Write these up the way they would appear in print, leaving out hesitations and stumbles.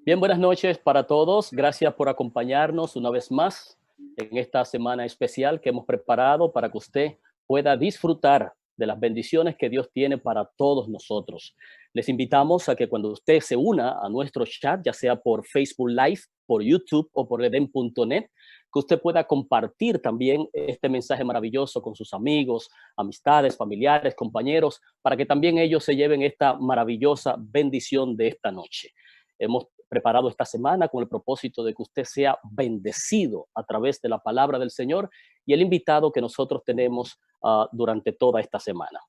Bien, buenas noches para todos. Gracias por acompañarnos una vez más en esta semana especial que hemos preparado para que usted pueda disfrutar de las bendiciones que Dios tiene para todos nosotros. Les invitamos a que cuando usted se una a nuestro chat, ya sea por Facebook Live, por YouTube o por edén.net, que usted pueda compartir también este mensaje maravilloso con sus amigos, amistades, familiares, compañeros, para que también ellos se lleven esta maravillosa bendición de esta noche. Hemos preparado esta semana con el propósito de que usted sea bendecido a través de la palabra del Señor y el invitado que nosotros tenemos durante toda esta semana.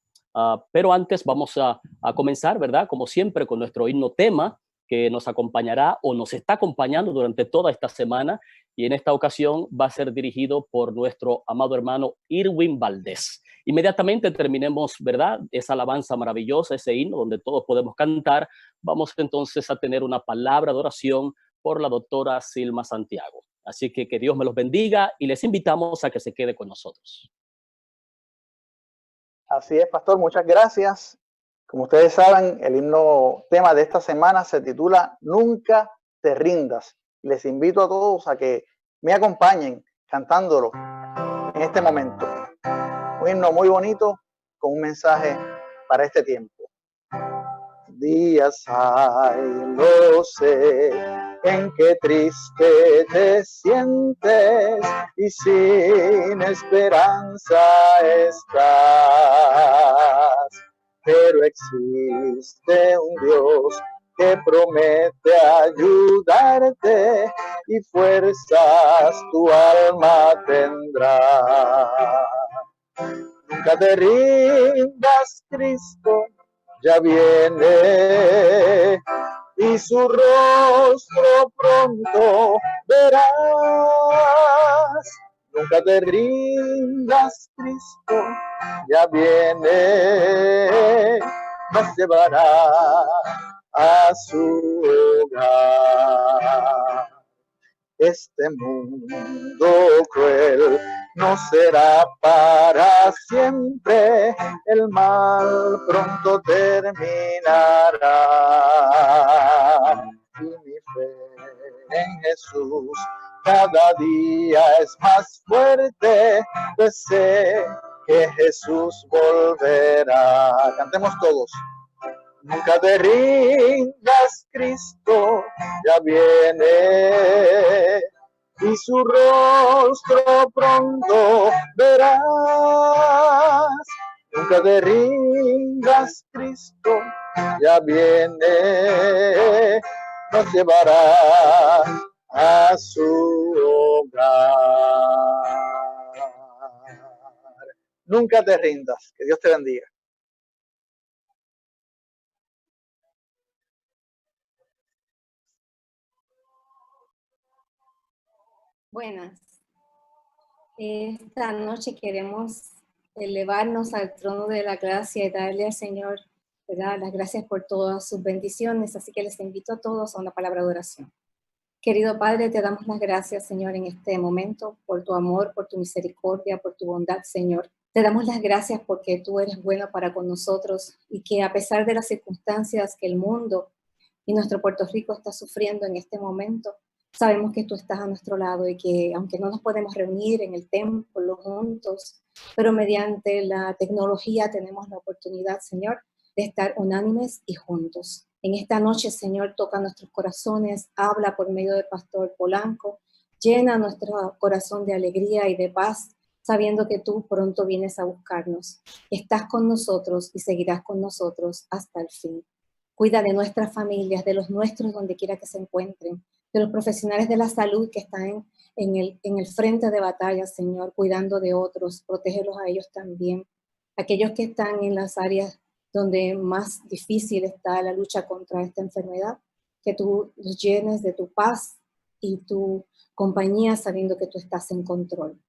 Pero antes vamos a comenzar, ¿verdad? Como siempre, con nuestro himno tema que nos acompañará o nos está acompañando durante toda esta semana, y en esta ocasión va a ser dirigido por nuestro amado hermano Irwin Valdés. Inmediatamente terminemos, ¿verdad?, esa alabanza maravillosa, ese himno donde todos podemos cantar, vamos entonces a tener una palabra de oración por la doctora Silma Santiago. Así que Dios me los bendiga y les invitamos a que se quede con nosotros. Así es, pastor, muchas gracias. Como ustedes saben, el himno tema de esta semana se titula Nunca te rindas. Les invito a todos a que me acompañen cantándolo en este momento. Un himno muy bonito con un mensaje para este tiempo. Días hay, lo sé, en que triste te sientes y sin esperanza estás. Pero existe un Dios que promete ayudarte y fuerzas tu alma tendrá. Nunca te rindas, Cristo ya viene y su rostro pronto verás. Nunca te rindas, Cristo ya viene, nos llevará a su hogar. Este mundo cruel no será para siempre, el mal pronto terminará. Y mi fe en Jesús cada día es más fuerte, pues sé que Jesús volverá. Cantemos todos. Nunca te rindas, Cristo ya viene y su rostro pronto verás. Nunca te rindas, Cristo ya viene, nos llevará a su hogar. Nunca te rindas, que Dios te bendiga. Buenas. Esta noche queremos elevarnos al trono de la gracia y darle al Señor, ¿verdad?, las gracias por todas sus bendiciones. Así que les invito a todos a una palabra de oración. Querido Padre, te damos las gracias, Señor, en este momento, por tu amor, por tu misericordia, por tu bondad, Señor. Te damos las gracias porque tú eres bueno para con nosotros y que a pesar de las circunstancias que el mundo y nuestro Puerto Rico está sufriendo en este momento, sabemos que tú estás a nuestro lado y que aunque no nos podemos reunir en el templo juntos, pero mediante la tecnología tenemos la oportunidad, Señor, de estar unánimes y juntos. En esta noche, Señor, toca nuestros corazones, habla por medio del pastor Polanco, llena nuestro corazón de alegría y de paz, sabiendo que tú pronto vienes a buscarnos. Estás con nosotros y seguirás con nosotros hasta el fin. Cuida de nuestras familias, de los nuestros donde quiera que se encuentren, de los profesionales de la salud que están en el frente de batalla, Señor, cuidando de otros, protégelos a ellos también. Aquellos que están en las áreas donde más difícil está la lucha contra esta enfermedad, que tú los llenes de tu paz y tu compañía sabiendo que tú estás en control.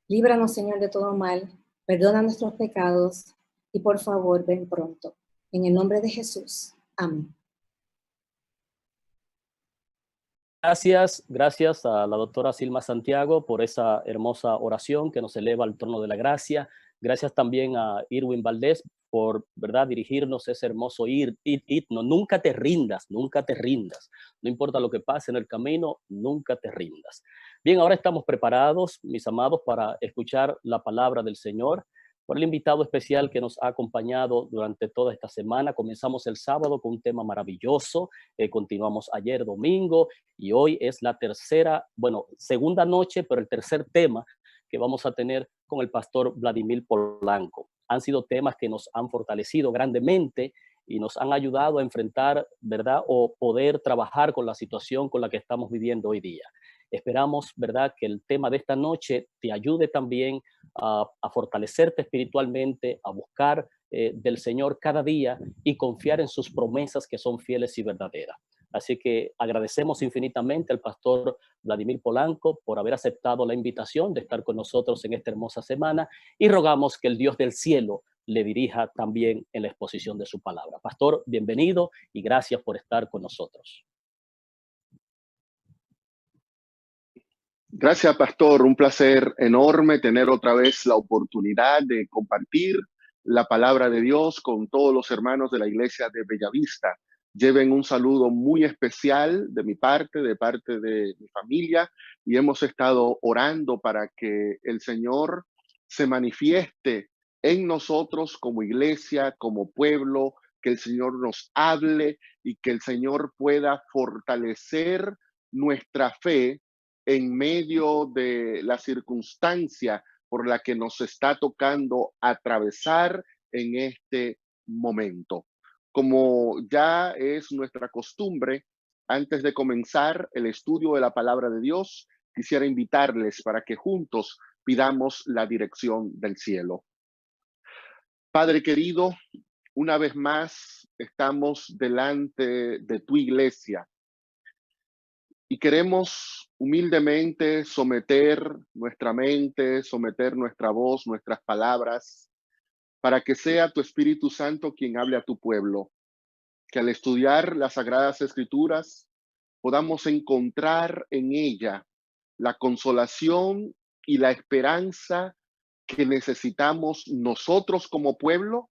Líbranos, Señor, de todo mal, perdona nuestros pecados y por favor ven pronto. En el nombre de Jesús. Amén. Gracias a la doctora Silma Santiago por esa hermosa oración que nos eleva al trono de la gracia. Gracias también a Irwin Valdés por, ¿verdad?, dirigirnos ese hermoso himno. Nunca te rindas, nunca te rindas. No importa lo que pase en el camino, nunca te rindas. Bien, ahora estamos preparados, mis amados, para escuchar la palabra del Señor. Por el invitado especial que nos ha acompañado durante toda esta semana. Comenzamos el sábado con un tema maravilloso, continuamos ayer domingo y hoy es la segunda noche, pero el tercer tema que vamos a tener con el pastor Vladimir Polanco. Han sido temas que nos han fortalecido grandemente y nos han ayudado a enfrentar, ¿verdad?, o poder trabajar con la situación con la que estamos viviendo hoy día. Esperamos, ¿verdad?, que el tema de esta noche te ayude también a fortalecerte espiritualmente, a buscar del Señor cada día y confiar en sus promesas que son fieles y verdaderas. Así que agradecemos infinitamente al pastor Vladimir Polanco por haber aceptado la invitación de estar con nosotros en esta hermosa semana y rogamos que el Dios del cielo le dirija también en la exposición de su palabra. Pastor, bienvenido y gracias por estar con nosotros. Gracias, pastor. Un placer enorme tener otra vez la oportunidad de compartir la palabra de Dios con todos los hermanos de la iglesia de Bellavista. Lleven un saludo muy especial de mi parte, de parte de mi familia, y hemos estado orando para que el Señor se manifieste en nosotros como iglesia, como pueblo, que el Señor nos hable y que el Señor pueda fortalecer nuestra fe en medio de la circunstancia por la que nos está tocando atravesar en este momento. Como ya es nuestra costumbre, antes de comenzar el estudio de la palabra de Dios, quisiera invitarles para que juntos pidamos la dirección del cielo. Padre querido, una vez más estamos delante de tu iglesia y queremos humildemente someter nuestra mente, someter nuestra voz, nuestras palabras, para que sea tu Espíritu Santo quien hable a tu pueblo. Que al estudiar las Sagradas Escrituras podamos encontrar en ella la consolación y la esperanza que necesitamos nosotros como pueblo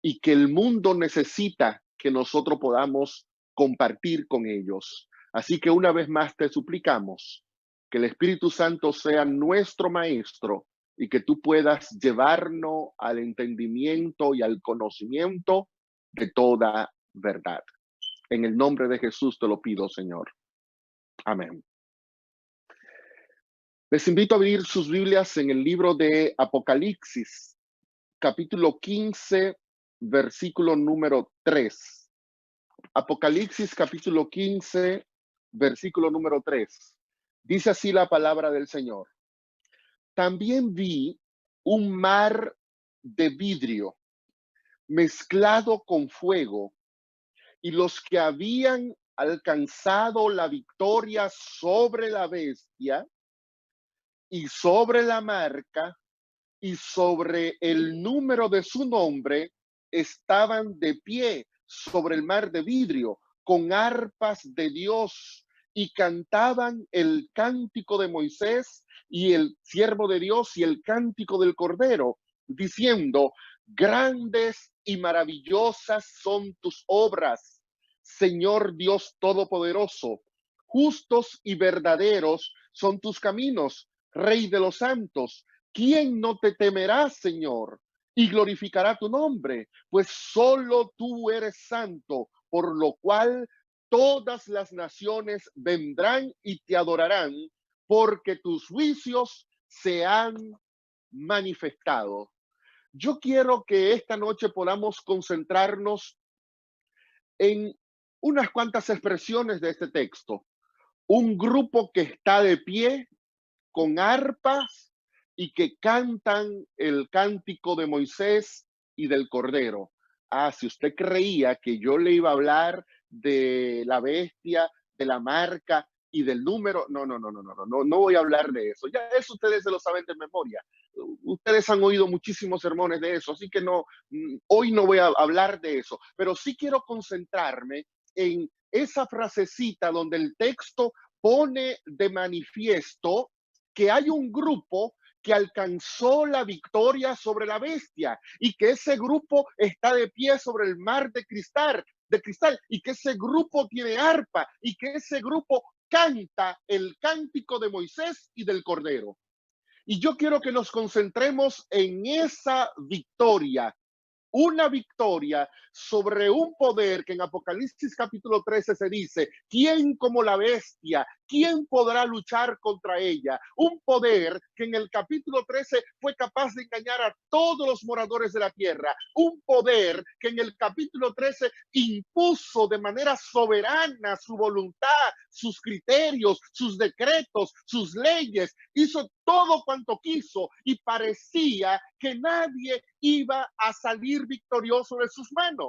y que el mundo necesita que nosotros podamos compartir con ellos. Así que una vez más te suplicamos que el Espíritu Santo sea nuestro maestro y que tú puedas llevarnos al entendimiento y al conocimiento de toda verdad. En el nombre de Jesús te lo pido, Señor. Amén. Les invito a abrir sus Biblias en el libro de Apocalipsis, capítulo 15, versículo número 3. Apocalipsis, capítulo 15, versículo número 3. Dice así la palabra del Señor. También vi un mar de vidrio mezclado con fuego, y los que habían alcanzado la victoria sobre la bestia y sobre la marca y sobre el número de su nombre estaban de pie sobre el mar de vidrio con arpas de Dios y cantaban el cántico de Moisés y el siervo de Dios y el cántico del Cordero, diciendo: grandes y maravillosas son tus obras, Señor Dios Todopoderoso. Justos y verdaderos son tus caminos, Rey de los santos. ¿Quién no te temerá, Señor, y glorificará tu nombre? Pues solo tú eres santo, por lo cual todas las naciones vendrán y te adorarán, porque tus juicios se han manifestado. Yo quiero que esta noche podamos concentrarnos en unas cuantas expresiones de este texto. Un grupo que está de pie con arpas y que cantan el cántico de Moisés y del Cordero. Si usted creía que yo le iba a hablar de la bestia, de la marca y del número, no voy a hablar de eso. Ya eso ustedes se lo saben de memoria. Ustedes han oído muchísimos sermones de eso, así que hoy no voy a hablar de eso, pero sí quiero concentrarme en esa frasecita donde el texto pone de manifiesto que hay un grupo que alcanzó la victoria sobre la bestia y que ese grupo está de pie sobre el mar de cristal, y que ese grupo tiene arpa y que ese grupo canta el cántico de Moisés y del Cordero. Y yo quiero que nos concentremos en esa victoria, una victoria sobre un poder que en Apocalipsis capítulo 13 se dice, ¿quién como la bestia? ¿Quién podrá luchar contra ella? Un poder que en el capítulo 13 fue capaz de engañar a todos los moradores de la tierra. Un poder que en el capítulo 13 impuso de manera soberana su voluntad, sus criterios, sus decretos, sus leyes. Hizo todo cuanto quiso y parecía que nadie iba a salir victorioso de sus manos.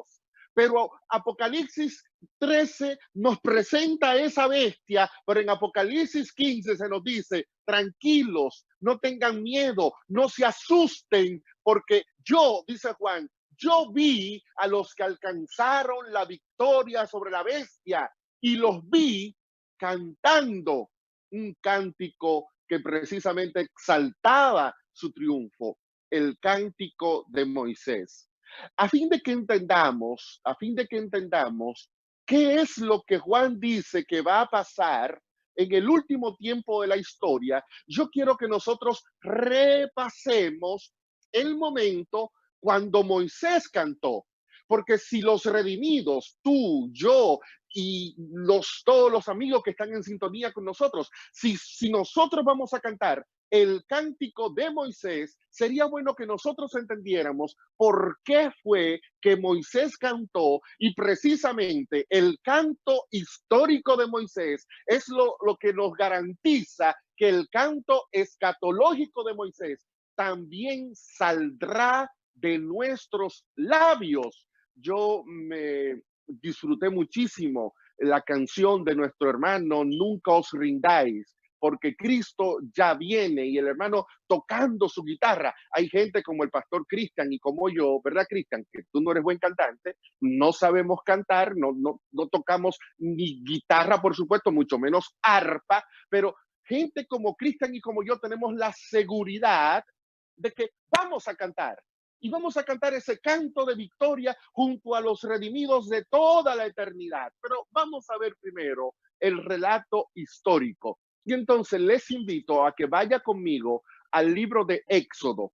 Pero Apocalipsis 13 nos presenta a esa bestia, pero en Apocalipsis 15 se nos dice, tranquilos, no tengan miedo, no se asusten, porque yo, dice Juan, yo vi a los que alcanzaron la victoria sobre la bestia y los vi cantando un cántico que precisamente exaltaba su triunfo, el cántico de Moisés. A fin de que entendamos qué es lo que Juan dice que va a pasar en el último tiempo de la historia, yo quiero que nosotros repasemos el momento cuando Moisés cantó. Porque si los redimidos, tú, yo y todos los amigos que están en sintonía con nosotros, si nosotros vamos a cantar el cántico de Moisés, sería bueno que nosotros entendiéramos por qué fue que Moisés cantó, y precisamente el canto histórico de Moisés es lo que nos garantiza que el canto escatológico de Moisés también saldrá de nuestros labios. Yo me disfruté muchísimo la canción de nuestro hermano Nunca os rindáis, porque Cristo ya viene, y el hermano tocando su guitarra. Hay gente como el pastor Cristian y como yo, ¿verdad, Cristian? Que tú no eres buen cantante, no sabemos cantar, no tocamos ni guitarra, por supuesto, mucho menos arpa, pero gente como Cristian y como yo tenemos la seguridad de que vamos a cantar. Y vamos a cantar ese canto de victoria junto a los redimidos de toda la eternidad. Pero vamos a ver primero el relato histórico. Y entonces les invito a que vaya conmigo al libro de Éxodo.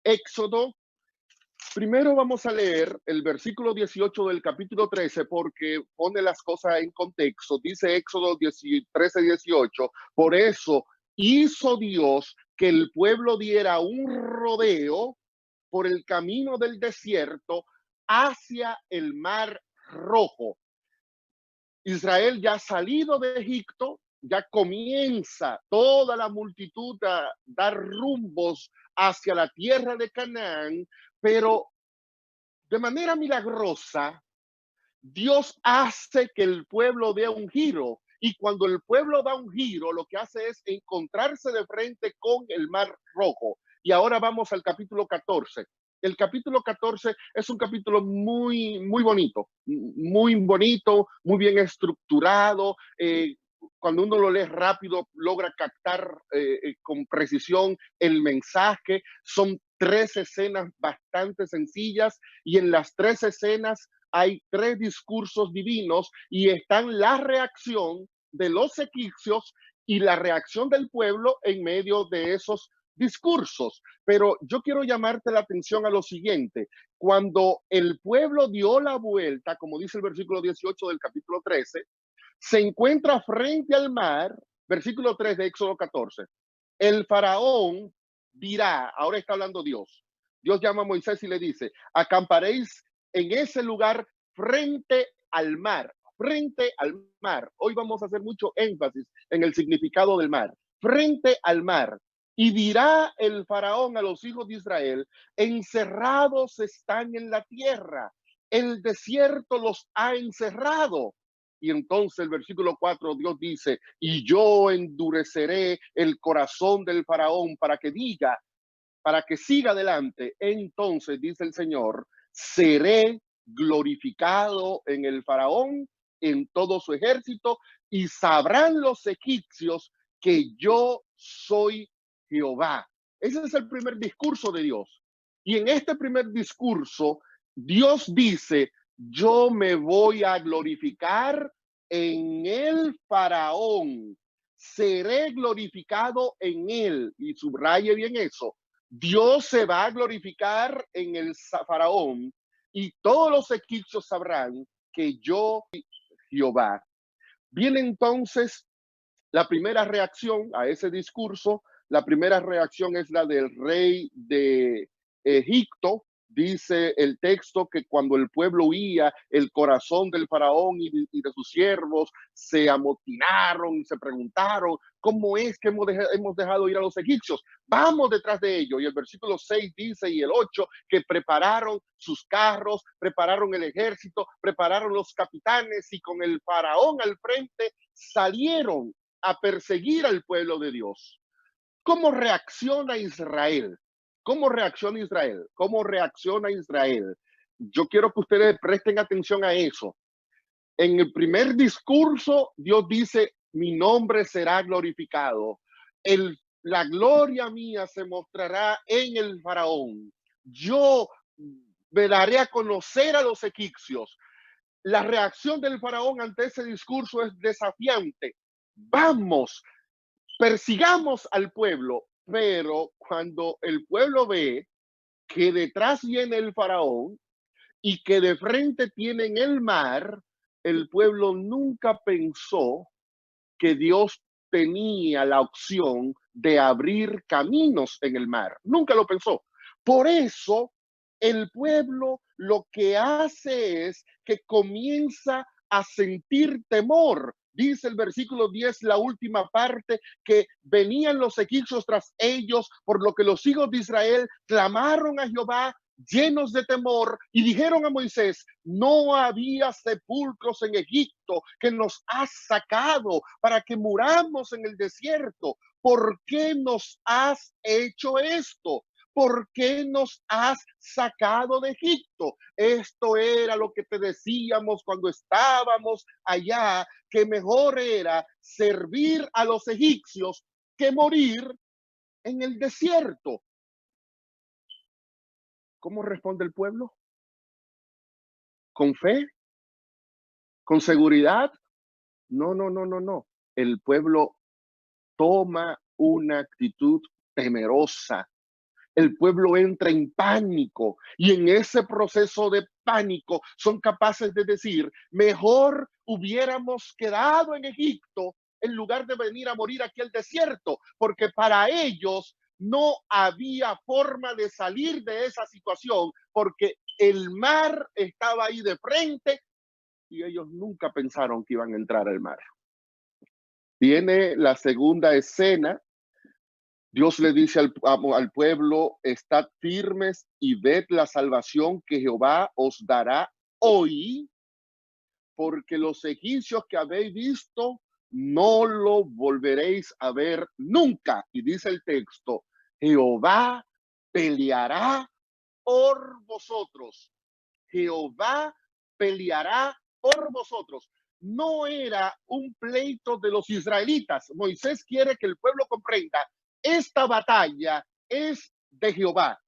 Éxodo, primero vamos a leer el versículo 18 del capítulo 13 porque pone las cosas en contexto. Dice Éxodo 13:18, por eso hizo Dios que el pueblo diera un rodeo por el camino del desierto hacia el Mar Rojo. Israel ya salido de Egipto, ya comienza toda la multitud a dar rumbos hacia la tierra de Canaán, pero de manera milagrosa, Dios hace que el pueblo dé un giro. Y cuando el pueblo da un giro, lo que hace es encontrarse de frente con el Mar Rojo. Y ahora vamos al capítulo 14. El capítulo 14 es un capítulo muy bonito, muy bien estructurado. Cuando uno lo lee rápido, logra captar con precisión el mensaje. Son 3 escenas bastante sencillas, y en las 3 escenas hay 3 discursos divinos, y están la reacción de los egipcios y la reacción del pueblo en medio de esos discursos. Pero yo quiero llamarte la atención a lo siguiente. Cuando el pueblo dio la vuelta, como dice el versículo 18 del capítulo 13, se encuentra frente al mar, versículo 3 de Éxodo 14. El faraón dirá, ahora está hablando Dios. Dios llama a Moisés y le dice, acamparéis en ese lugar frente al mar, frente al mar. Hoy vamos a hacer mucho énfasis en el significado del mar, frente al mar. Y dirá el faraón a los hijos de Israel, encerrados están en la tierra, el desierto los ha encerrado. Y entonces el versículo 4, Dios dice, y yo endureceré el corazón del faraón para que diga, para que siga adelante. Entonces, dice el Señor, seré glorificado en el faraón, en todo su ejército, y sabrán los egipcios que yo soy Jehová. Ese es el primer discurso de Dios. Y en este primer discurso, Dios dice, yo me voy a glorificar en el faraón. Seré glorificado en él. Y subraye bien eso. Dios se va a glorificar en el faraón y todos los egipcios sabrán que yo soy Jehová. Viene entonces la primera reacción a ese discurso. La primera reacción es la del rey de Egipto. Dice el texto que cuando el pueblo huía, el corazón del faraón y de sus siervos se amotinaron y se preguntaron, ¿cómo es que hemos dejado ir a los egipcios? Vamos detrás de ellos. Y el versículo 6 dice, y el 8, que prepararon sus carros, prepararon el ejército, prepararon los capitanes y con el faraón al frente salieron a perseguir al pueblo de Dios. ¿Cómo reacciona Israel? ¿Cómo reacciona Israel? ¿Cómo reacciona Israel? Yo quiero que ustedes presten atención a eso. En el primer discurso, Dios dice, mi nombre será glorificado. La gloria mía se mostrará en el faraón. Yo me daré a conocer a los egipcios. La reacción del faraón ante ese discurso es desafiante. Vamos, persigamos al pueblo, pero cuando el pueblo ve que detrás viene el faraón y que de frente tienen el mar, el pueblo nunca pensó que Dios tenía la opción de abrir caminos en el mar. Nunca lo pensó. Por eso, el pueblo lo que hace es que comienza a sentir temor. Dice el versículo 10, la última parte, que venían los egipcios tras ellos, por lo que los hijos de Israel clamaron a Jehová llenos de temor y dijeron a Moisés, no había sepulcros en Egipto que nos has sacado para que muramos en el desierto. ¿Por qué nos has hecho esto? ¿Por qué nos has sacado de Egipto? Esto era lo que te decíamos cuando estábamos allá, que mejor era servir a los egipcios que morir en el desierto. ¿Cómo responde el pueblo? ¿Con fe? ¿Con seguridad? No, no, no, no, no. El pueblo toma una actitud temerosa. El pueblo entra en pánico y en ese proceso de pánico son capaces de decir, mejor hubiéramos quedado en Egipto en lugar de venir a morir aquí al desierto, porque para ellos no había forma de salir de esa situación, porque el mar estaba ahí de frente y ellos nunca pensaron que iban a entrar al mar. Viene la segunda escena. Dios le dice al pueblo, estad firmes y ved la salvación que Jehová os dará hoy, porque los egipcios que habéis visto no lo volveréis a ver nunca. Y dice el texto, Jehová peleará por vosotros. Jehová peleará por vosotros. No era un pleito de los israelitas. Moisés quiere que el pueblo comprenda, esta batalla es de Jehová.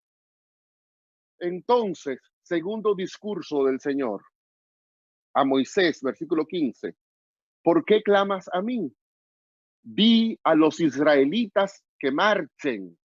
Entonces, segundo discurso del Señor a Moisés, versículo 15. ¿Por qué clamas a mí? Di a los israelitas que marchen,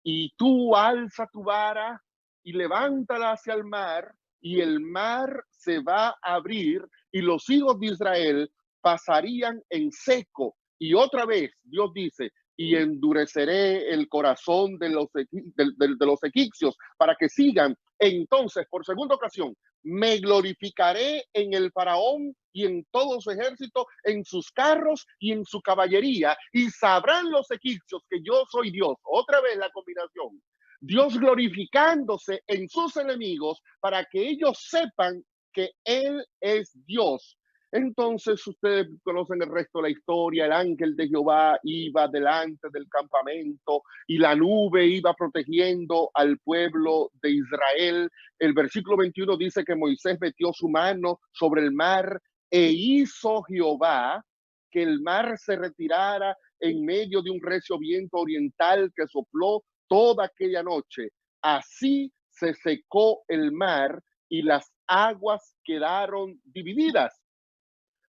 y tú alza tu vara y levántala hacia el mar, y el mar se va a abrir, y los hijos de Israel pasarían en seco. Y otra vez Dios dice, y endureceré el corazón de los egipcios para que sigan. Entonces, por segunda ocasión, me glorificaré en el faraón y en todo su ejército, en sus carros y en su caballería, y sabrán los egipcios que yo soy Dios. Otra vez la combinación. Dios glorificándose en sus enemigos para que ellos sepan que Él es Dios. Entonces ustedes conocen el resto de la historia. El ángel de Jehová iba delante del campamento y la nube iba protegiendo al pueblo de Israel. El versículo 21 dice que Moisés metió su mano sobre el mar e hizo Jehová que el mar se retirara en medio de un recio viento oriental que sopló toda aquella noche. Así se secó el mar y las aguas quedaron divididas.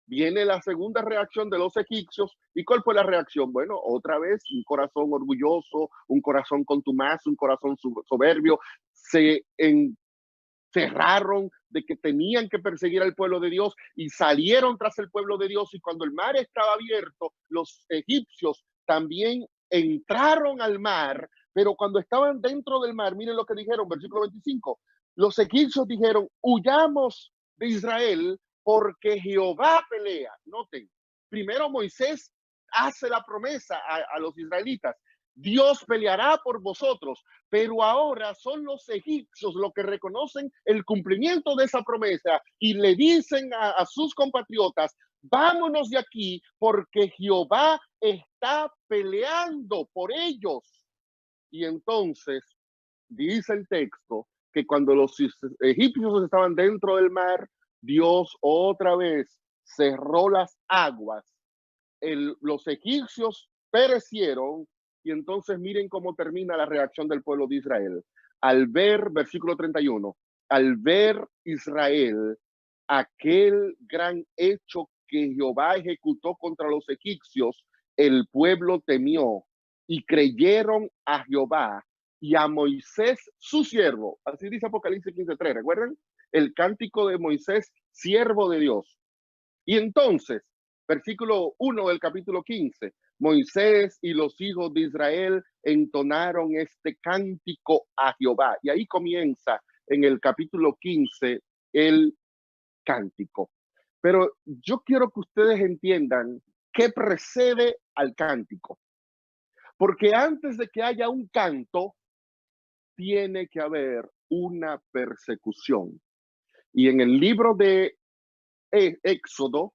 Viene la segunda reacción de los egipcios. ¿Y cuál fue la reacción? Bueno, otra vez un corazón orgulloso, un corazón contumaz, un corazón soberbio. Se encerraron de que tenían que perseguir al pueblo de Dios y salieron tras el pueblo de Dios. Y cuando el mar estaba abierto, los egipcios también entraron al mar, pero cuando estaban dentro del mar, miren lo que dijeron, versículo 25, los egipcios dijeron, huyamos de Israel porque Jehová pelea. Noten, primero Moisés hace la promesa a los israelitas, Dios peleará por vosotros, pero ahora son los egipcios los que reconocen el cumplimiento de esa promesa y le dicen a sus compatriotas, vámonos de aquí porque Jehová está peleando por ellos. Y entonces dice el texto que cuando los egipcios estaban dentro del mar, Dios otra vez cerró las aguas. Los egipcios perecieron. Y entonces miren cómo termina la reacción del pueblo de Israel. Al ver, versículo 31, al ver Israel aquel gran hecho que Jehová ejecutó contra los egipcios, el pueblo temió y creyeron a Jehová y a Moisés su siervo. Así dice Apocalipsis 15:3, ¿recuerdan? El cántico de Moisés, siervo de Dios. Y entonces, versículo 1 del capítulo 15, Moisés y los hijos de Israel entonaron este cántico a Jehová. Y ahí comienza en el capítulo 15 el cántico. Pero yo quiero que ustedes entiendan qué precede al cántico. Porque antes de que haya un canto, tiene que haber una persecución. Y en el libro de Éxodo,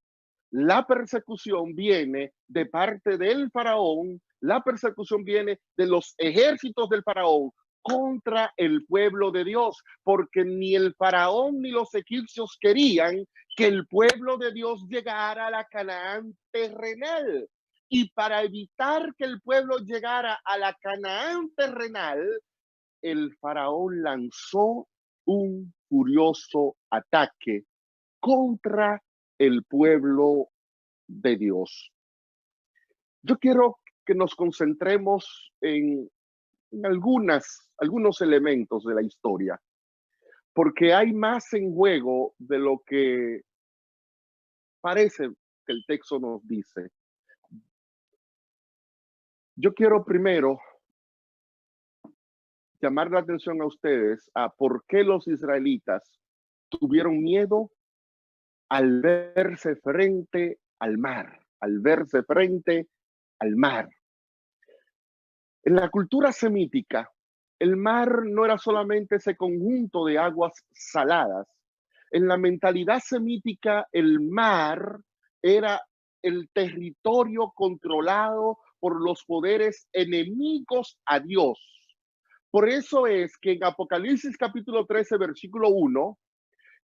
la persecución viene de parte del faraón, la persecución viene de los ejércitos del faraón contra el pueblo de Dios, porque ni el faraón ni los egipcios querían que el pueblo de Dios llegara a la Canaán terrenal. Y para evitar que el pueblo llegara a la Canaán terrenal, el faraón lanzó un furioso ataque contra el pueblo de Dios. Yo quiero que nos concentremos en algunos elementos de la historia, porque hay más en juego de lo que parece que el texto nos dice. Yo quiero primero llamar la atención a ustedes a por qué los israelitas tuvieron miedo al verse frente al mar, al verse frente al mar. En la cultura semítica, el mar no era solamente ese conjunto de aguas saladas. En la mentalidad semítica, el mar era el territorio controlado por los poderes enemigos a Dios. Por eso es que en Apocalipsis capítulo 13, versículo 1,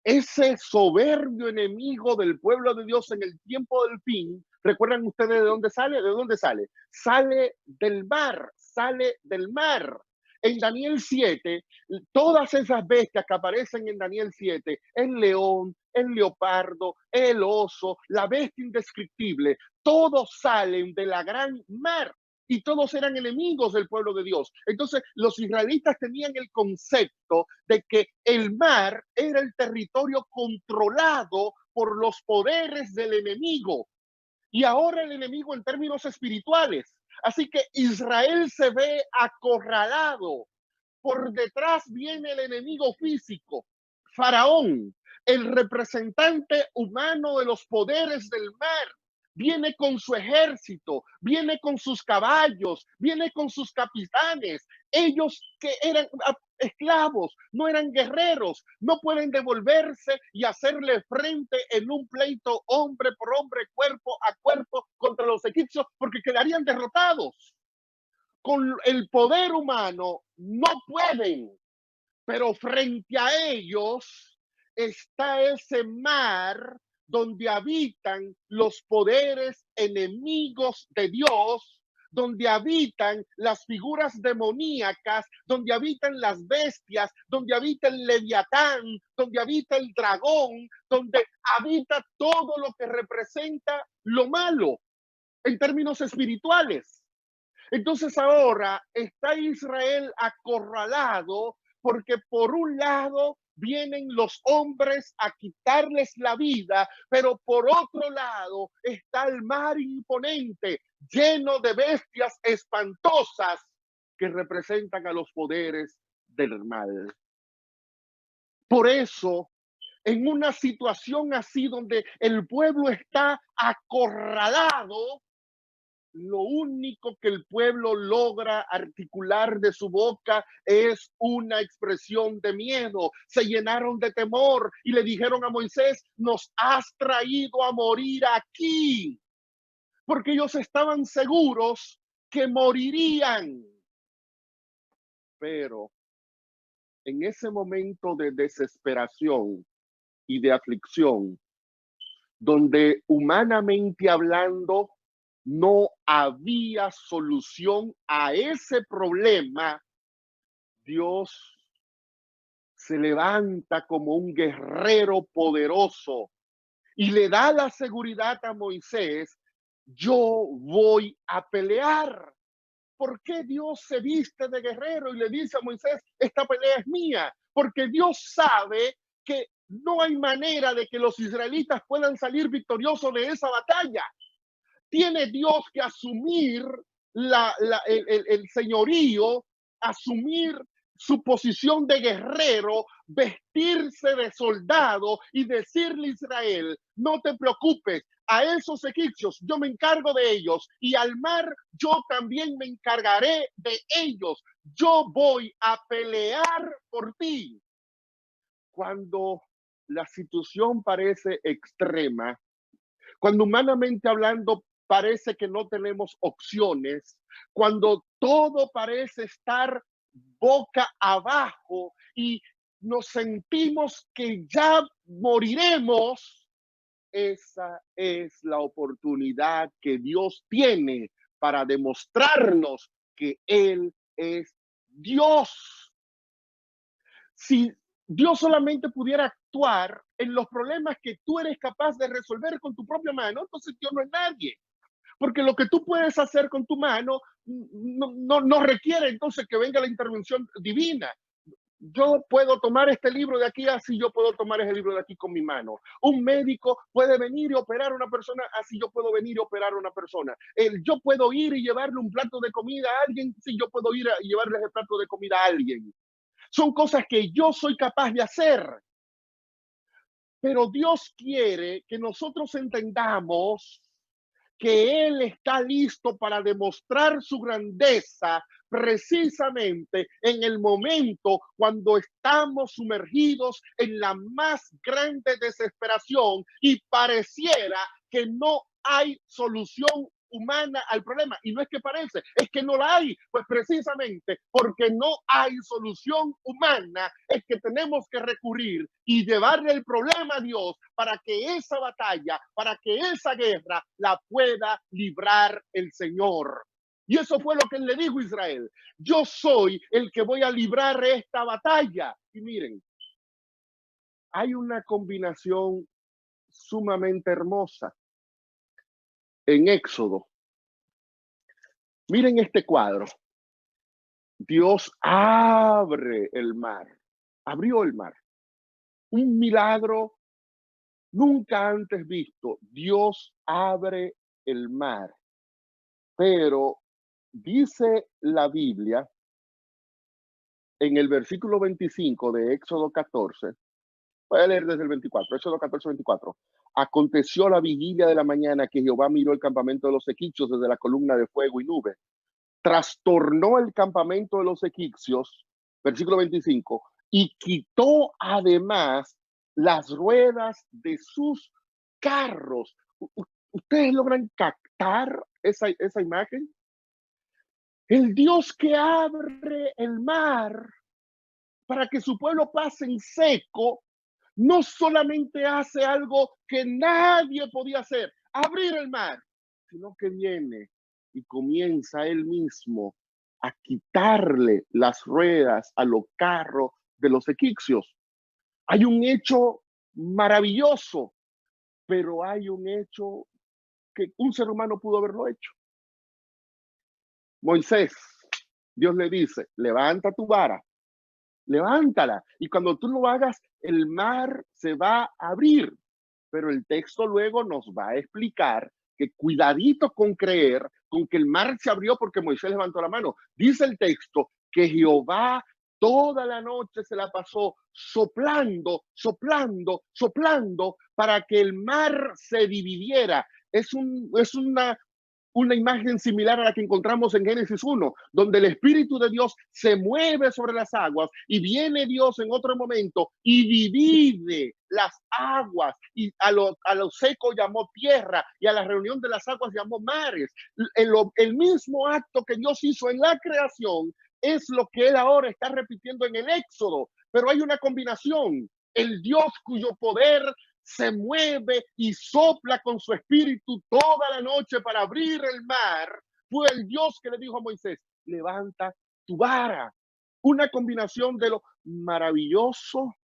ese soberbio enemigo del pueblo de Dios en el tiempo del fin, ¿recuerdan ustedes de dónde sale? ¿De dónde sale? Sale del mar, sale del mar. En Daniel 7, todas esas bestias que aparecen en Daniel 7, el león, el leopardo, el oso, la bestia indescriptible, todos salen de la gran mar. Y todos eran enemigos del pueblo de Dios. Entonces, los israelitas tenían el concepto de que el mar era el territorio controlado por los poderes del enemigo. Y ahora el enemigo en términos espirituales. Así que Israel se ve acorralado. Por detrás viene el enemigo físico, Faraón, el representante humano de los poderes del mar. Viene con su ejército, viene con sus caballos, viene con sus capitanes. Ellos que eran esclavos, no eran guerreros, no pueden devolverse y hacerle frente en un pleito hombre por hombre, cuerpo a cuerpo contra los egipcios porque quedarían derrotados. Con el poder humano no pueden, pero frente a ellos está ese mar donde habitan los poderes enemigos de Dios, donde habitan las figuras demoníacas, donde habitan las bestias, donde habita el leviatán, donde habita el dragón, donde habita todo lo que representa lo malo en términos espirituales. Entonces ahora está Israel acorralado porque por un lado vienen los hombres a quitarles la vida, pero por otro lado está el mar imponente, lleno de bestias espantosas que representan a los poderes del mal. Por eso, en una situación así donde el pueblo está acorralado, lo único que el pueblo logra articular de su boca es una expresión de miedo. Se llenaron de temor y le dijeron a Moisés, nos has traído a morir aquí, porque ellos estaban seguros que morirían. Pero en ese momento de desesperación y de aflicción, donde humanamente hablando no había solución a ese problema, Dios se levanta como un guerrero poderoso y le da la seguridad a Moisés, yo voy a pelear. ¿Por qué Dios se viste de guerrero y le dice a Moisés, esta pelea es mía? Porque Dios sabe que no hay manera de que los israelitas puedan salir victoriosos de esa batalla. Tiene Dios que asumir el señorío, asumir su posición de guerrero, vestirse de soldado y decirle a Israel, no te preocupes, a esos egipcios yo me encargo de ellos y al mar yo también me encargaré de ellos. Yo voy a pelear por ti. Cuando la situación parece extrema, cuando humanamente hablando parece que no tenemos opciones, cuando todo parece estar boca abajo y nos sentimos que ya moriremos, esa es la oportunidad que Dios tiene para demostrarnos que Él es Dios. Si Dios solamente pudiera actuar en los problemas que tú eres capaz de resolver con tu propia mano, entonces Dios no es nadie. Porque lo que tú puedes hacer con tu mano no requiere entonces que venga la intervención divina. Yo puedo tomar este libro de aquí, así yo puedo tomar ese libro de aquí con mi mano. Un médico puede venir y operar a una persona, así yo puedo venir y operar a una persona. Yo puedo ir y llevarle un plato de comida a alguien, sí, yo puedo ir y llevarle ese plato de comida a alguien. Son cosas que yo soy capaz de hacer. Pero Dios quiere que nosotros entendamos que Él está listo para demostrar su grandeza precisamente en el momento cuando estamos sumergidos en la más grande desesperación y pareciera que no hay solución humana al problema. Y no es que parece, es que no la hay. Pues precisamente porque no hay solución humana es que tenemos que recurrir y llevarle el problema a Dios para que esa batalla, para que esa guerra la pueda librar el Señor. Y eso fue lo que él le dijo a Israel. Yo soy el que voy a librar esta batalla. Y miren, hay una combinación sumamente hermosa en Éxodo. Miren este cuadro. Dios abre el mar, abrió el mar. Un milagro nunca antes visto. Dios abre el mar. Pero dice la Biblia en el versículo 25 de Éxodo 14, voy a leer desde el 24, Éxodo 14, 24. Aconteció la vigilia de la mañana que Jehová miró el campamento de los egipcios desde la columna de fuego y nube. Trastornó el campamento de los egipcios, versículo 25, y quitó además las ruedas de sus carros. ¿Ustedes logran captar esa imagen? El Dios que abre el mar para que su pueblo pase en seco, no solamente hace algo que nadie podía hacer, abrir el mar, sino que viene y comienza él mismo a quitarle las ruedas a los carros de los egipcios. Hay un hecho maravilloso, pero hay un hecho que un ser humano pudo haberlo hecho. Moisés, Dios le dice, levanta tu vara, levántala, y cuando tú lo hagas, el mar se va a abrir. Pero el texto luego nos va a explicar que cuidadito con creer con que el mar se abrió porque Moisés levantó la mano. Dice el texto que Jehová toda la noche se la pasó soplando, soplando, soplando para que el mar se dividiera. Es una imagen similar a la que encontramos en Génesis 1, donde el Espíritu de Dios se mueve sobre las aguas y viene Dios en otro momento y divide las aguas, y a lo seco llamó tierra y a la reunión de las aguas llamó mares. El mismo acto que Dios hizo en la creación es lo que él ahora está repitiendo en el Éxodo, pero hay una combinación. El Dios cuyo poder se mueve y sopla con su espíritu toda la noche para abrir el mar, fue el Dios que le dijo a Moisés, levanta tu vara. Una combinación de lo maravilloso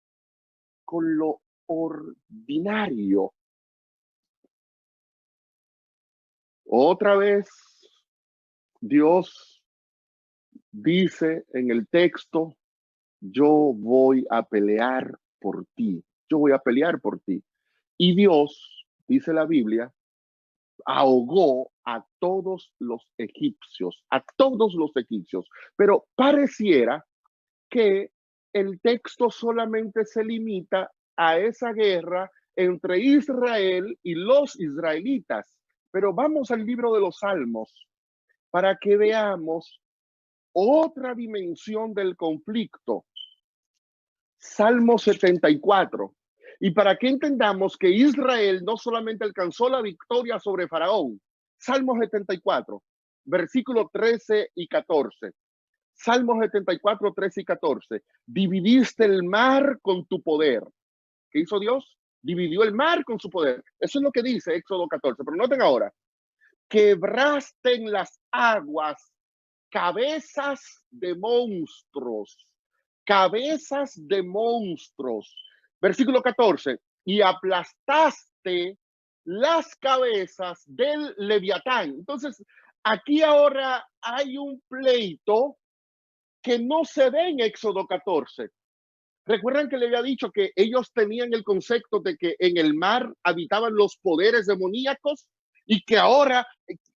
con lo ordinario. Otra vez, Dios dice en el texto, yo voy a pelear por ti. Yo voy a pelear por ti. Y Dios, dice la Biblia, ahogó a todos los egipcios, a todos los egipcios. Pero pareciera que el texto solamente se limita a esa guerra entre Israel y los israelitas. Pero vamos al libro de los Salmos para que veamos otra dimensión del conflicto. Salmo 74. Y para que entendamos que Israel no solamente alcanzó la victoria sobre Faraón. Salmo 74, versículos 13 y 14. Salmo 74, 13 y 14. Dividiste el mar con tu poder. ¿Qué hizo Dios? Dividió el mar con su poder. Eso es lo que dice Éxodo 14. Pero noten ahora. Quebraste en las aguas cabezas de monstruos. Cabezas de monstruos. Versículo 14. Y aplastaste las cabezas del Leviatán. Entonces, aquí ahora hay un pleito que no se ve en Éxodo 14. Recuerdan que le había dicho que ellos tenían el concepto de que en el mar habitaban los poderes demoníacos y que ahora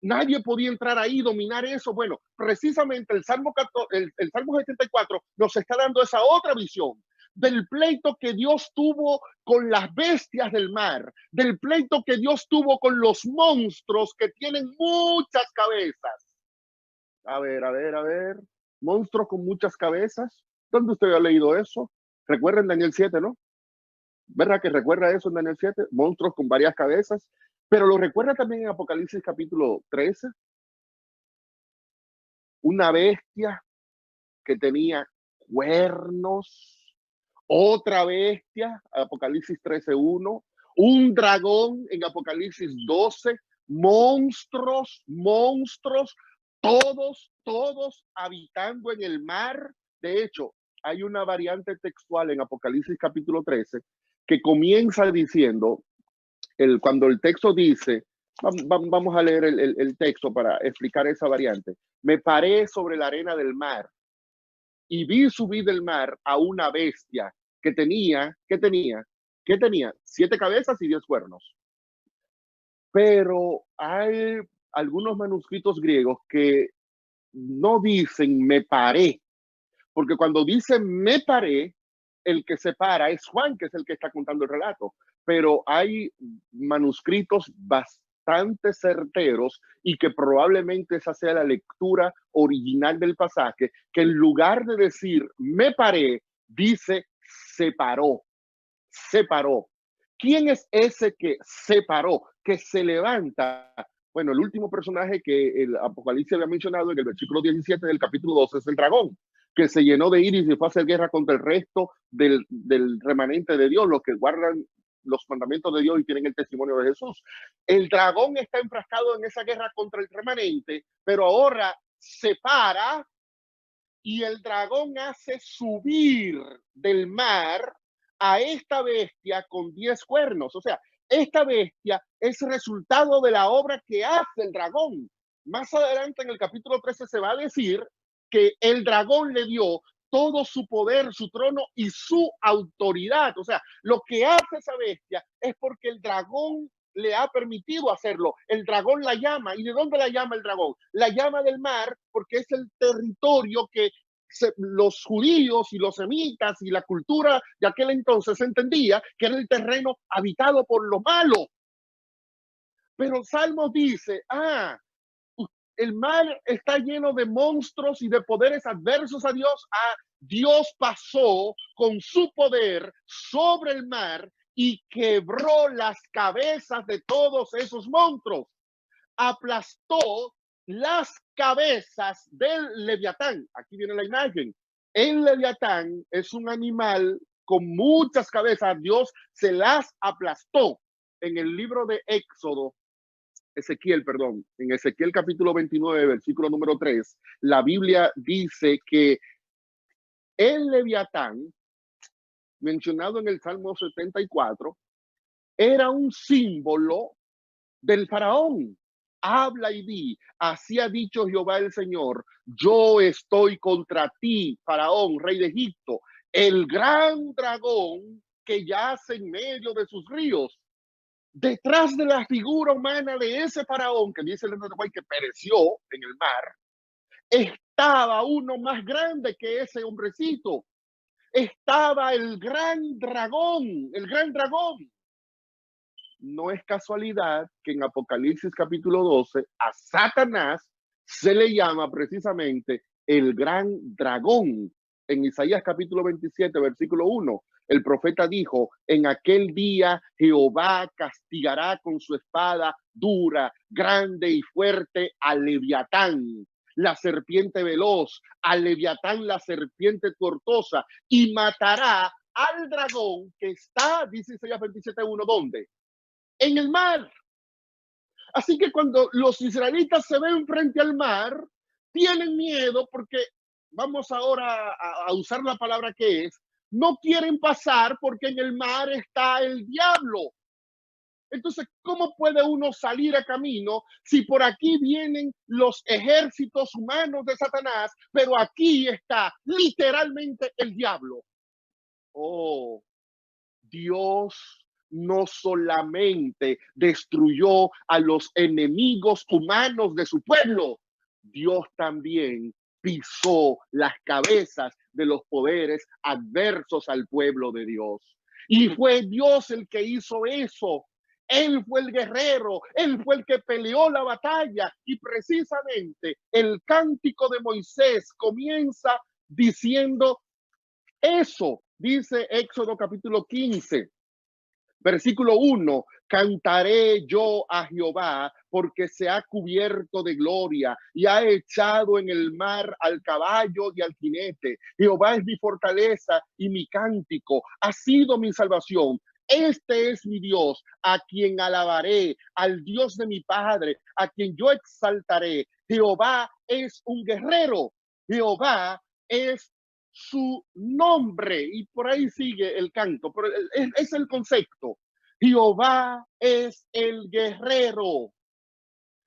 nadie podía entrar ahí y dominar eso. Bueno, precisamente el Salmo 74 nos está dando esa otra visión del pleito que Dios tuvo con las bestias del mar, del pleito que Dios tuvo con los monstruos que tienen muchas cabezas. A ver. Monstruos con muchas cabezas. ¿Dónde usted ha leído eso? Recuerda en Daniel 7, ¿no? ¿Verdad que recuerda eso en Daniel 7? Monstruos con varias cabezas. Pero lo recuerda también en Apocalipsis capítulo 13. Una bestia que tenía cuernos. Otra bestia, Apocalipsis 13:1. Un dragón en Apocalipsis 12. Monstruos. Todos habitando en el mar. De hecho, hay una variante textual en Apocalipsis capítulo 13 que comienza diciendo, cuando el texto dice, vamos a leer el texto para explicar esa variante. Me paré sobre la arena del mar y vi subir del mar a una bestia que tenía 7 cabezas y 10 cuernos. Pero hay algunos manuscritos griegos que no dicen me paré, porque cuando dice me paré, el que se para es Juan, que es el que está contando el relato, pero hay manuscritos bastante certeros y que probablemente esa sea la lectura original del pasaje, que en lugar de decir me paré, dice se paró. ¿Quién es ese que se paró, que se levanta? Bueno, el último personaje que el Apocalipsis había mencionado en el versículo 17 del capítulo 12 es el dragón, que se llenó de iris y fue a hacer guerra contra el resto del remanente de Dios, los que guardan los mandamientos de Dios y tienen el testimonio de Jesús. El dragón está enfrascado en esa guerra contra el remanente, pero ahora se para y el dragón hace subir del mar a esta bestia con 10 cuernos. O sea, esta bestia es resultado de la obra que hace el dragón. Más adelante en el capítulo 13 se va a decir que el dragón le dio todo su poder, su trono y su autoridad. O sea, lo que hace esa bestia es porque el dragón le ha permitido hacerlo. El dragón la llama. ¿Y de dónde la llama el dragón? La llama del mar porque es el territorio que los judíos y los semitas y la cultura de aquel entonces entendía que era el terreno habitado por lo malo. Pero Salmos dice, el mar está lleno de monstruos y de poderes adversos a Dios. Dios pasó con su poder sobre el mar y quebró las cabezas de todos esos monstruos. Aplastó las cabezas del Leviatán. Aquí viene la imagen. El Leviatán es un animal con muchas cabezas. Dios se las aplastó. En el libro de Ezequiel capítulo 29, versículo número 3, la Biblia dice que el Leviatán, mencionado en el Salmo 74, era un símbolo del faraón. Habla y di, así ha dicho Jehová el Señor, yo estoy contra ti, faraón, rey de Egipto, el gran dragón que yace en medio de sus ríos. Detrás de la figura humana de ese faraón, que dice el que pereció en el mar, estaba uno más grande que ese hombrecito. Estaba el gran dragón, el gran dragón. No es casualidad que en Apocalipsis capítulo 12 a Satanás se le llama precisamente el gran dragón. En Isaías capítulo 27, versículo 1, el profeta dijo, en aquel día Jehová castigará con su espada dura, grande y fuerte al Leviatán, la serpiente veloz, al Leviatán, la serpiente tortosa, y matará al dragón que está, dice Isaías 27:1, ¿dónde? En el mar. Así que cuando los israelitas se ven frente al mar, tienen miedo porque, vamos ahora a usar la palabra que es, no quieren pasar porque en el mar está el diablo. Entonces, ¿cómo puede uno salir a camino si por aquí vienen los ejércitos humanos de Satanás, pero aquí está literalmente el diablo? Oh, Dios no solamente destruyó a los enemigos humanos de su pueblo, Dios también pisó las cabezas de los poderes adversos al pueblo de Dios. Y fue Dios el que hizo eso. Él fue el guerrero, él fue el que peleó la batalla. Y precisamente el cántico de Moisés comienza diciendo eso. Dice Éxodo capítulo 15. Versículo 1, cantaré yo a Jehová porque se ha cubierto de gloria y ha echado en el mar al caballo y al jinete. Jehová es mi fortaleza y mi cántico, ha sido mi salvación. Este es mi Dios, a quien alabaré, al Dios de mi Padre, a quien yo exaltaré. Jehová es un guerrero, Jehová es su nombre, y por ahí sigue el canto, pero es el concepto. Jehová es el guerrero,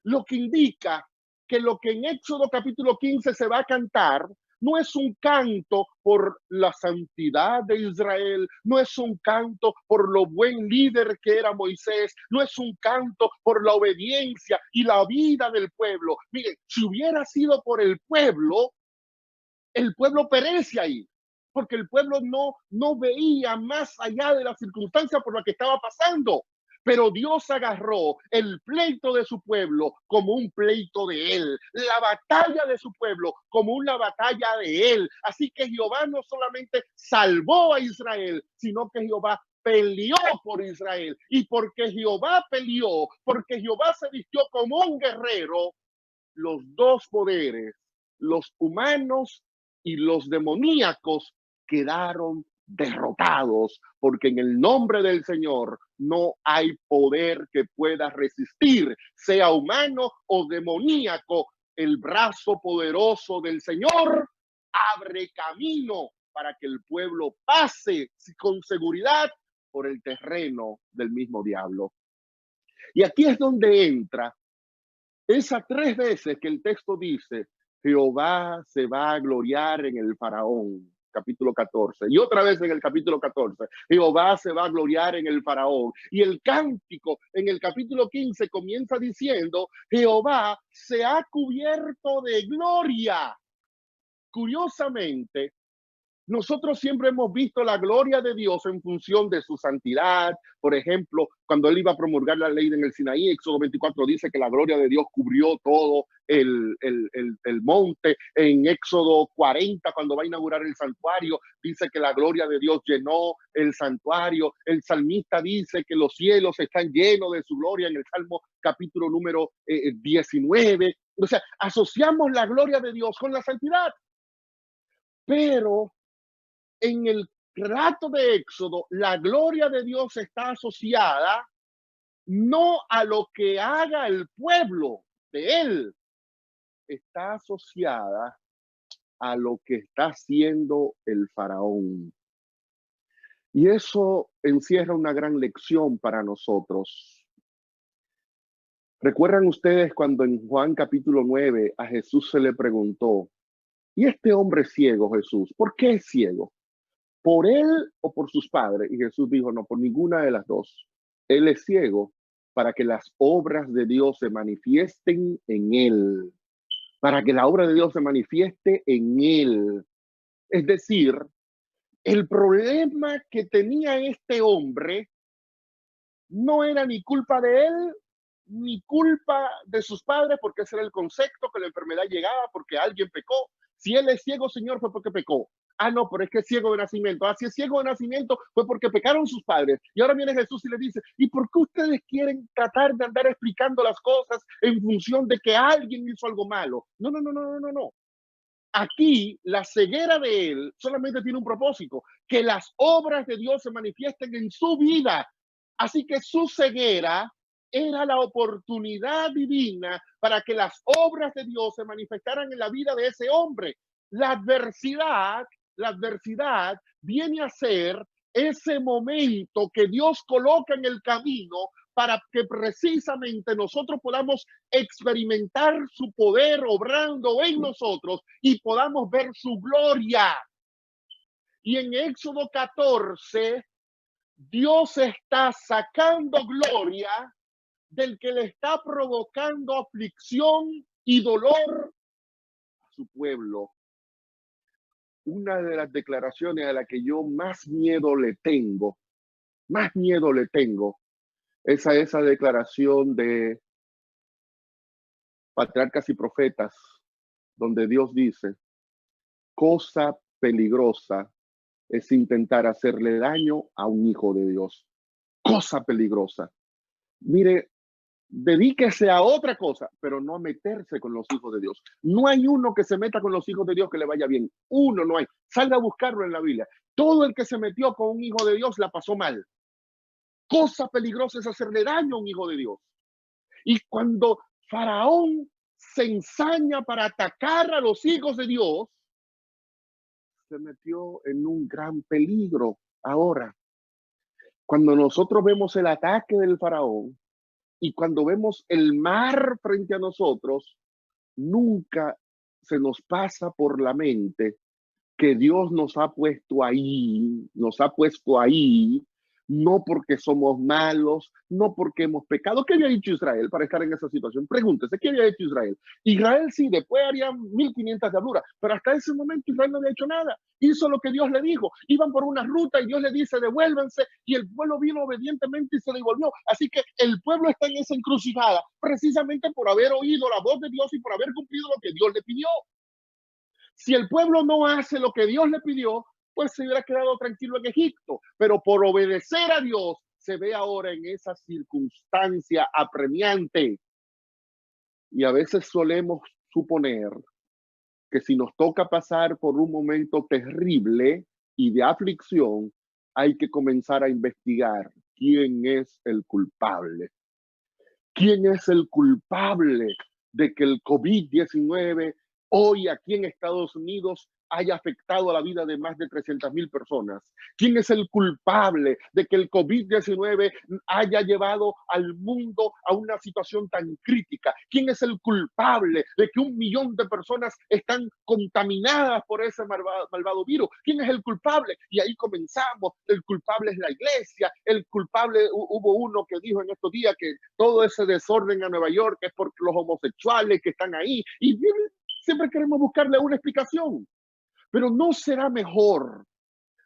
lo que indica que lo que en Éxodo capítulo 15 se va a cantar no es un canto por la santidad de Israel, no es un canto por lo buen líder que era Moisés, no es un canto por la obediencia y la vida del pueblo. Miren, si hubiera sido por el pueblo perece ahí, porque el pueblo no veía más allá de la circunstancia por la que estaba pasando. Pero Dios agarró el pleito de su pueblo como un pleito de él, la batalla de su pueblo como una batalla de él. Así que Jehová no solamente salvó a Israel, sino que Jehová peleó por Israel. Y porque Jehová peleó, porque Jehová se vistió como un guerrero, los dos poderes, los humanos y los demoníacos, quedaron derrotados, porque en el nombre del Señor no hay poder que pueda resistir, sea humano o demoníaco. El brazo poderoso del Señor abre camino para que el pueblo pase con seguridad por el terreno del mismo diablo. Y aquí es donde entra esas 3 veces que el texto dice, Jehová se va a gloriar en el faraón, capítulo 14. Y otra vez en el capítulo 14, Jehová se va a gloriar en el faraón. Y el cántico en el capítulo 15 comienza diciendo, Jehová se ha cubierto de gloria. Curiosamente, nosotros siempre hemos visto la gloria de Dios en función de su santidad. Por ejemplo, cuando él iba a promulgar la ley en el Sinaí, Éxodo 24 dice que la gloria de Dios cubrió todo el monte. En Éxodo 40, cuando va a inaugurar el santuario, dice que la gloria de Dios llenó el santuario. El salmista dice que los cielos están llenos de su gloria en el Salmo capítulo número 19. O sea, asociamos la gloria de Dios con la santidad. Pero en el relato de Éxodo, la gloria de Dios está asociada no a lo que haga el pueblo de él, está asociada a lo que está haciendo el faraón. Y eso encierra una gran lección para nosotros. ¿Recuerdan ustedes cuando en Juan capítulo 9 a Jesús se le preguntó, ¿y este hombre ciego, Jesús, por qué es ciego? ¿Por él o por sus padres? Y Jesús dijo, no, por ninguna de las dos. Él es ciego para que las obras de Dios se manifiesten en él. Para que la obra de Dios se manifieste en él. Es decir, el problema que tenía este hombre no era ni culpa de él, ni culpa de sus padres, porque ese era el concepto, que la enfermedad llegaba porque alguien pecó. Si él es ciego, Señor, fue porque pecó. Ah, no, pero es que es ciego de nacimiento. Ah, si es ciego de nacimiento, fue porque pecaron sus padres. Y ahora viene Jesús y le dice, ¿y por qué ustedes quieren tratar de andar explicando las cosas en función de que alguien hizo algo malo? No, no, no, no, no, no. Aquí la ceguera de él solamente tiene un propósito, que las obras de Dios se manifiesten en su vida. Así que su ceguera era la oportunidad divina para que las obras de Dios se manifestaran en la vida de ese hombre. La adversidad viene a ser ese momento que Dios coloca en el camino para que precisamente nosotros podamos experimentar su poder obrando en nosotros y podamos ver su gloria. Y en Éxodo 14, Dios está sacando gloria del que le está provocando aflicción y dolor a su pueblo. Una de las declaraciones a la que yo más miedo le tengo, es a esa declaración de Patriarcas y Profetas, donde Dios dice, cosa peligrosa es intentar hacerle daño a un hijo de Dios. Cosa peligrosa. Mire, dedíquese a otra cosa, pero no a meterse con los hijos de Dios. No hay uno que se meta con los hijos de Dios que le vaya bien. Uno no hay. Salga a buscarlo en la Biblia. Todo el que se metió con un hijo de Dios la pasó mal. Cosa peligrosa es hacerle daño a un hijo de Dios. Y cuando Faraón se ensaña para atacar a los hijos de Dios, se metió en un gran peligro. Ahora, cuando nosotros vemos el ataque del Faraón y cuando vemos el mar frente a nosotros, nunca se nos pasa por la mente que Dios nos ha puesto ahí, no porque somos malos, no porque hemos pecado. ¿Qué había hecho Israel para estar en esa situación? Pregúntese, ¿qué había hecho Israel? Israel sí, después haría 1500 diabluras, pero hasta ese momento Israel no había hecho nada. Hizo lo que Dios le dijo. Iban por una ruta y Dios le dice, devuélvanse, y el pueblo vino obedientemente y se devolvió. Así que el pueblo está en esa encrucijada, precisamente por haber oído la voz de Dios y por haber cumplido lo que Dios le pidió. Si el pueblo no hace lo que Dios le pidió, pues se hubiera quedado tranquilo en Egipto. Pero por obedecer a Dios, se ve ahora en esa circunstancia apremiante. Y a veces solemos suponer que si nos toca pasar por un momento terrible, y de aflicción, hay que comenzar a investigar quién es el culpable. ¿Quién es el culpable de que el COVID-19 hoy aquí en Estados Unidos haya afectado a la vida de más de 300,000 personas? ¿Quién es el culpable de que el COVID-19 haya llevado al mundo a una situación tan crítica? ¿Quién es el culpable de que 1 millón de personas están contaminadas por ese malvado virus? ¿Quién es el culpable? Y ahí comenzamos. El culpable es la iglesia. El culpable, hubo uno que dijo en estos días que todo ese desorden en Nueva York es por los homosexuales que están ahí. Y siempre queremos buscarle una explicación. Pero no será mejor,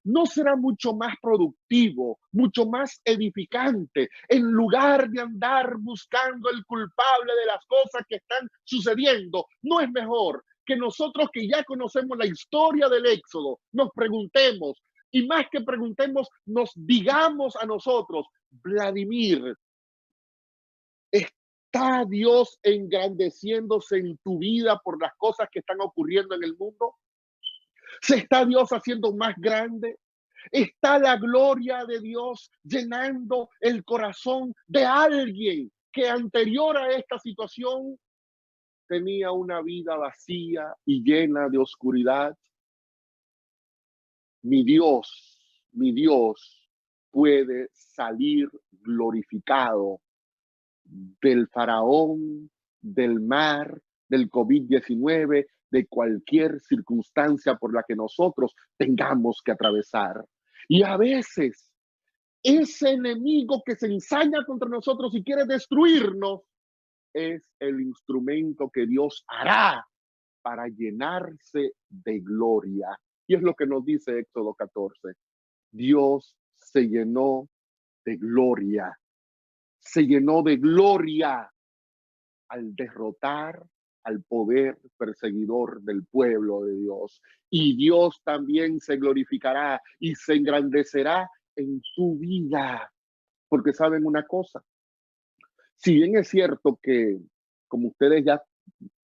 no será mucho más productivo, mucho más edificante, en lugar de andar buscando el culpable de las cosas que están sucediendo. No es mejor que nosotros, que ya conocemos la historia del Éxodo, nos preguntemos, y más que preguntemos, nos digamos a nosotros: Vladimir, ¿está Dios engrandeciéndose en tu vida por las cosas que están ocurriendo en el mundo? ¿Se está Dios haciendo más grande? ¿Está la gloria de Dios llenando el corazón de alguien que anterior a esta situación tenía una vida vacía y llena de oscuridad? Mi Dios puede salir glorificado del faraón, del mar, del COVID-19, de cualquier circunstancia por la que nosotros tengamos que atravesar. Y a veces, ese enemigo que se ensaña contra nosotros y quiere destruirnos es el instrumento que Dios hará para llenarse de gloria. Y es lo que nos dice Éxodo 14. Dios se llenó de gloria. Se llenó de gloria al derrotar al poder perseguidor del pueblo de Dios. Y Dios también se glorificará y se engrandecerá en tu vida. Porque saben una cosa, si bien es cierto que, como ustedes ya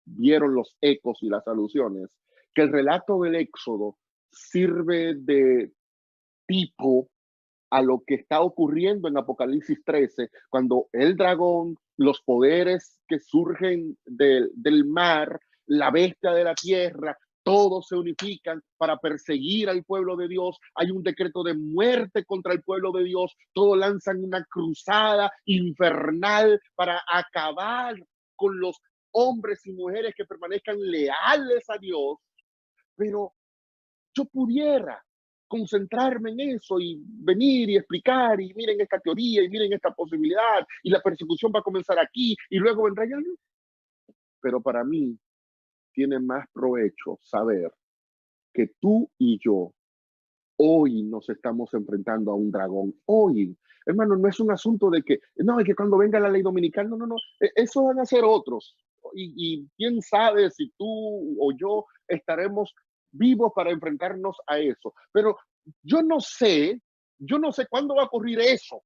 vieron los ecos y las alusiones, que el relato del Éxodo sirve de tipo a lo que está ocurriendo en Apocalipsis 13, cuando el dragón, los poderes que surgen del mar, la bestia de la tierra, todos se unifican para perseguir al pueblo de Dios. Hay un decreto de muerte contra el pueblo de Dios. Todos lanzan una cruzada infernal para acabar con los hombres y mujeres que permanezcan leales a Dios. Pero yo pudiera concentrarme en eso y venir y explicar, y miren esta teoría, y miren esta posibilidad, y la persecución va a comenzar aquí, y luego vendrá ya. Pero para mí tiene más provecho saber que tú y yo hoy nos estamos enfrentando a un dragón. Hoy, hermano, no es un asunto de que, no, es que cuando venga la ley dominical, no, eso van a ser otros. Y quién sabe si tú o yo estaremos vivos para enfrentarnos a eso. Pero yo no sé cuándo va a ocurrir eso.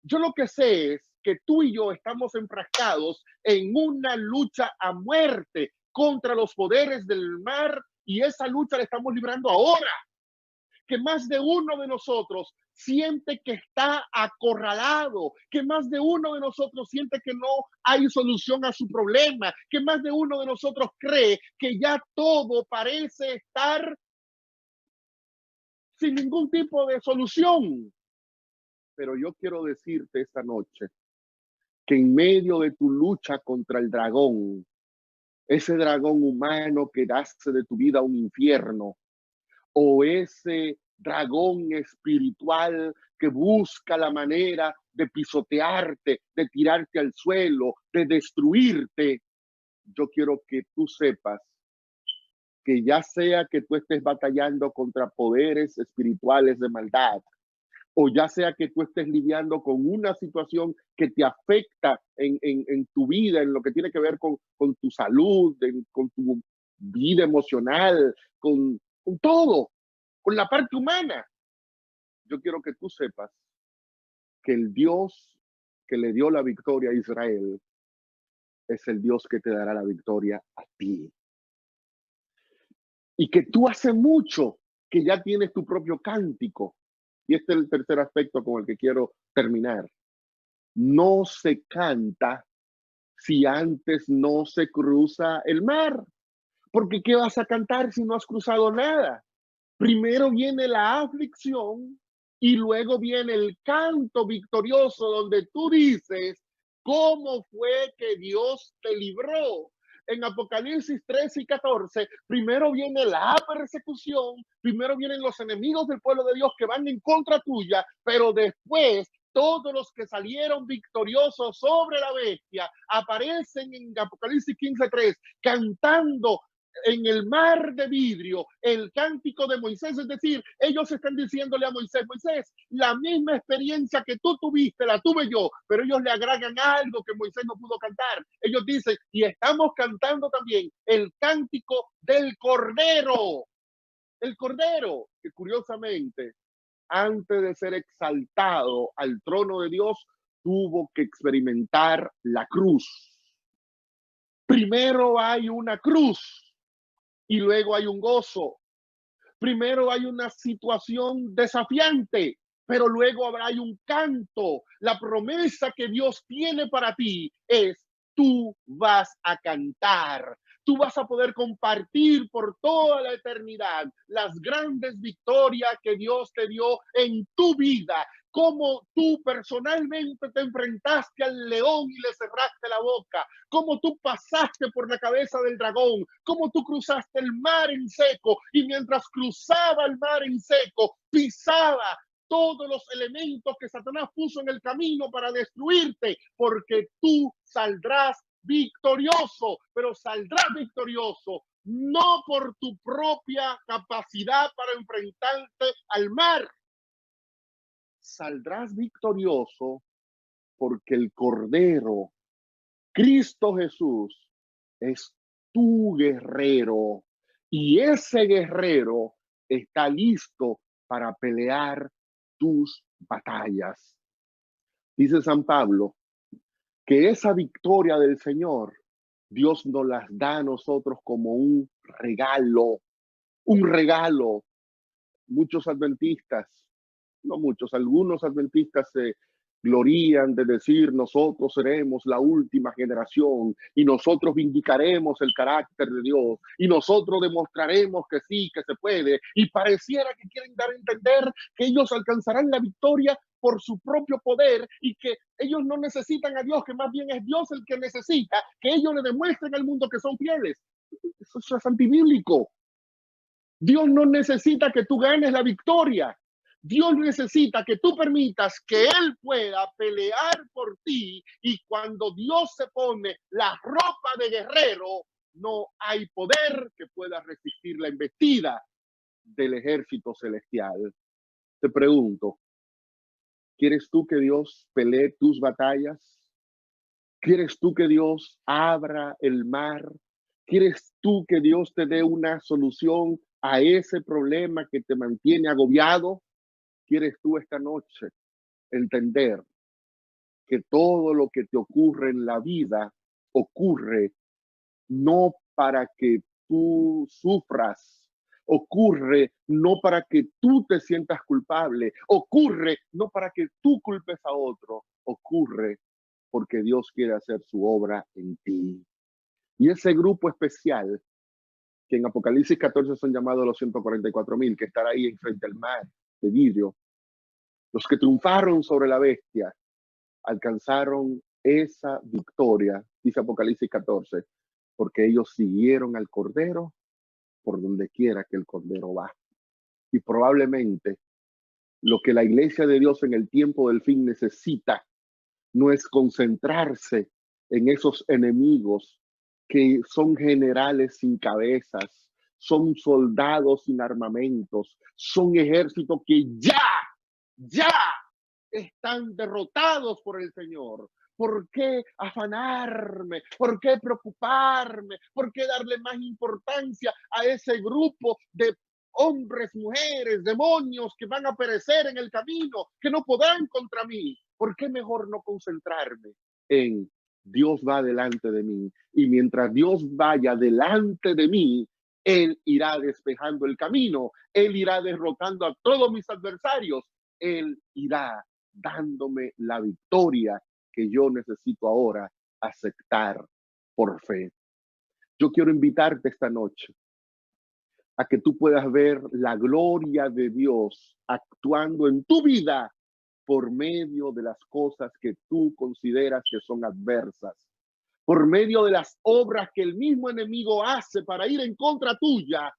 Yo lo que sé es que tú y yo estamos enfrascados en una lucha a muerte contra los poderes del mar, y esa lucha la estamos librando ahora. Que más de uno de nosotros siente que está acorralado, que más de uno de nosotros siente que no hay solución a su problema, que más de uno de nosotros cree que ya todo parece estar sin ningún tipo de solución. Pero yo quiero decirte esta noche que en medio de tu lucha contra el dragón, ese dragón humano que hace de tu vida un infierno, o ese dragón espiritual que busca la manera de pisotearte, de tirarte al suelo, de destruirte, yo quiero que tú sepas que ya sea que tú estés batallando contra poderes espirituales de maldad, o ya sea que tú estés lidiando con una situación que te afecta en tu vida, en lo que tiene que ver con tu salud, con tu vida emocional, con todo, con la parte humana. Yo quiero que tú sepas que el Dios que le dio la victoria a Israel es el Dios que te dará la victoria a ti. Y que tú hace mucho que ya tienes tu propio cántico. Y este es el tercer aspecto con el que quiero terminar. No se canta si antes no se cruza el mar. Porque ¿qué vas a cantar si no has cruzado nada? Primero viene la aflicción y luego viene el canto victorioso donde tú dices cómo fue que Dios te libró. En Apocalipsis 13 y 14, primero viene la persecución, primero vienen los enemigos del pueblo de Dios que van en contra tuya, pero después todos los que salieron victoriosos sobre la bestia aparecen en Apocalipsis 15:3 cantando en el mar de vidrio el cántico de Moisés. Es decir, ellos están diciéndole a Moisés, Moisés, la misma experiencia que tú tuviste la tuve yo, pero ellos le agregan algo que Moisés no pudo cantar. Ellos dicen, y estamos cantando también el cántico del Cordero. El Cordero, que curiosamente, antes de ser exaltado al trono de Dios, tuvo que experimentar la cruz. Primero hay una cruz y luego hay un gozo. Primero hay una situación desafiante, pero luego habrá un canto. La promesa que Dios tiene para ti es: tú vas a cantar. Tú vas a poder compartir por toda la eternidad las grandes victorias que Dios te dio en tu vida. Cómo tú personalmente te enfrentaste al león y le cerraste la boca. Cómo tú pasaste por la cabeza del dragón. Cómo tú cruzaste el mar en seco. Y mientras cruzaba el mar en seco, pisaba todos los elementos que Satanás puso en el camino para destruirte. Porque tú saldrás victorioso, pero saldrás victorioso no por tu propia capacidad para enfrentarte al mar. Saldrás victorioso porque el Cordero, Cristo Jesús, es tu guerrero. Y ese guerrero está listo para pelear tus batallas. Dice San Pablo que esa victoria del Señor, Dios nos las da a nosotros como un regalo. Un regalo. Muchos adventistas, no muchos, algunos adventistas se glorían de decir nosotros seremos la última generación y nosotros vindicaremos el carácter de Dios y nosotros demostraremos que sí, que se puede, y pareciera que quieren dar a entender que ellos alcanzarán la victoria por su propio poder y que ellos no necesitan a Dios, que más bien es Dios el que necesita que ellos le demuestren al mundo que son fieles. Eso es antibíblico. Dios no necesita que tú ganes la victoria. Dios necesita que tú permitas que Él pueda pelear por ti, y cuando Dios se pone la ropa de guerrero, no hay poder que pueda resistir la embestida del ejército celestial. Te pregunto, ¿quieres tú que Dios pelee tus batallas? ¿Quieres tú que Dios abra el mar? ¿Quieres tú que Dios te dé una solución a ese problema que te mantiene agobiado? ¿Quieres tú esta noche entender que todo lo que te ocurre en la vida ocurre no para que tú sufras, ocurre no para que tú te sientas culpable, ocurre no para que tú culpes a otro, ocurre porque Dios quiere hacer su obra en ti? Y ese grupo especial, que en Apocalipsis 14 son llamados los 144,000, que están ahí enfrente al mar de vidrio, los que triunfaron sobre la bestia, alcanzaron esa victoria, dice Apocalipsis 14, porque ellos siguieron al Cordero por donde quiera que el Cordero va. Y probablemente lo que la iglesia de Dios en el tiempo del fin necesita no es concentrarse en esos enemigos que son generales sin cabezas, son soldados sin armamentos, son ejércitos que ya están derrotados por el Señor. ¿Por qué afanarme? ¿Por qué preocuparme? ¿Por qué darle más importancia a ese grupo de hombres, mujeres, demonios que van a perecer en el camino, que no podrán contra mí? ¿Por qué mejor no concentrarme en Dios va delante de mí? Y mientras Dios vaya delante de mí, Él irá despejando el camino. Él irá derrotando a todos mis adversarios. Él irá dándome la victoria que yo necesito ahora aceptar por fe. Yo quiero invitarte esta noche a que tú puedas ver la gloria de Dios actuando en tu vida por medio de las cosas que tú consideras que son adversas, por medio de las obras que el mismo enemigo hace para ir en contra tuya,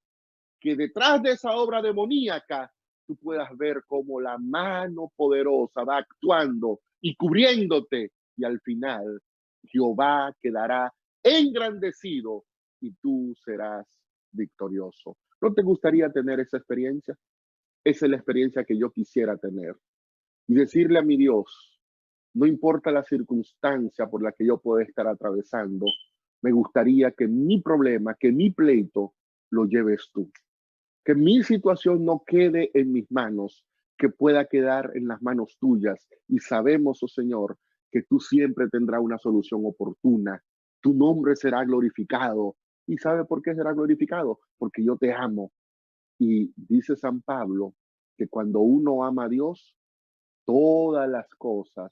que detrás de esa obra demoníaca tú puedas ver cómo la mano poderosa va actuando y cubriéndote, y al final Jehová quedará engrandecido y tú serás victorioso. ¿No te gustaría tener esa experiencia? Esa es la experiencia que yo quisiera tener. Y decirle a mi Dios, no importa la circunstancia por la que yo pueda estar atravesando, me gustaría que mi problema, que mi pleito, lo lleves tú. Que mi situación no quede en mis manos, que pueda quedar en las manos tuyas. Y sabemos, oh Señor, que tú siempre tendrás una solución oportuna. Tu nombre será glorificado. ¿Y sabe por qué será glorificado? Porque yo te amo. Y dice San Pablo que cuando uno ama a Dios, todas las cosas,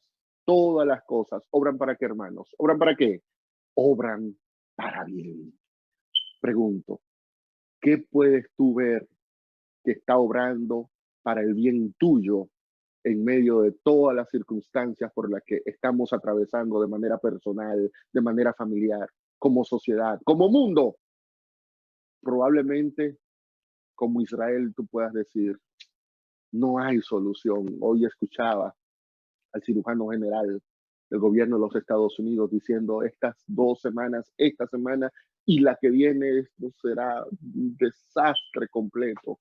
¿obran para qué, hermanos? ¿Obran para qué? Obran para bien. Pregunto, ¿qué puedes tú ver que está obrando para el bien tuyo en medio de todas las circunstancias por las que estamos atravesando de manera personal, de manera familiar, como sociedad, como mundo? Probablemente, como Israel, tú puedas decir, no hay solución. Hoy escuchaba al cirujano general del gobierno de los Estados Unidos diciendo estas 2 semanas, esta semana y la que viene, esto será un desastre completo.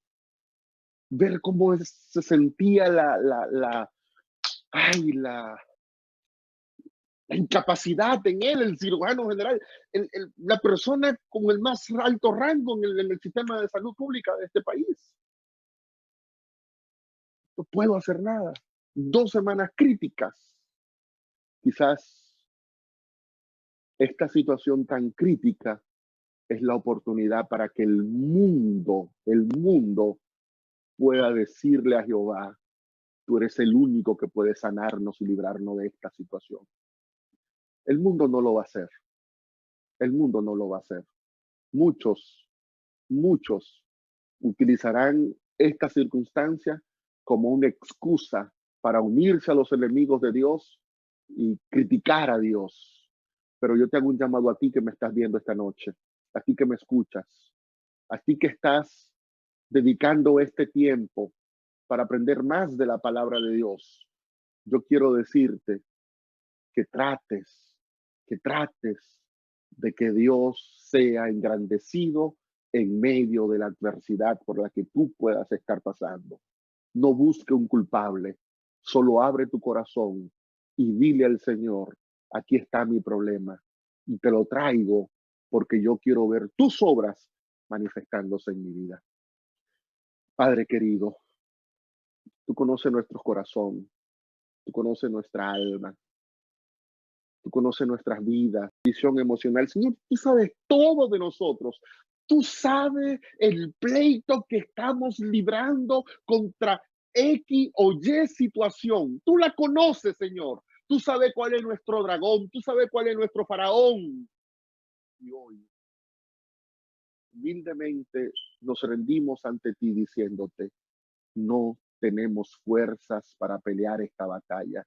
Ver cómo se sentía la incapacidad en él, el cirujano general, la persona con el más alto rango en el sistema de salud pública de este país. No puedo hacer nada. 2 semanas críticas. Quizás esta situación tan crítica es la oportunidad para que el mundo pueda decirle a Jehová, tú eres el único que puede sanarnos y librarnos de esta situación. El mundo no lo va a hacer. El mundo no lo va a hacer. Muchos utilizarán esta circunstancia como una excusa para unirse a los enemigos de Dios y criticar a Dios. Pero yo te hago un llamado a ti que me estás viendo esta noche, a ti que me escuchas, a ti que estás dedicando este tiempo para aprender más de la palabra de Dios. Yo quiero decirte que trates de que Dios sea engrandecido en medio de la adversidad por la que tú puedas estar pasando. No busque un culpable, solo abre tu corazón y dile al Señor, aquí está mi problema y te lo traigo porque yo quiero ver tus obras manifestándose en mi vida. Padre querido, tú conoces nuestro corazón, tú conoces nuestra alma, tú conoces nuestras vidas, visión emocional. Señor, tú sabes todo de nosotros. Tú sabes el pleito que estamos librando contra X o Y situación. Tú la conoces, Señor. Tú sabes cuál es nuestro dragón. Tú sabes cuál es nuestro faraón. Y hoy, humildemente, nos rendimos ante ti diciéndote, no tenemos fuerzas para pelear esta batalla.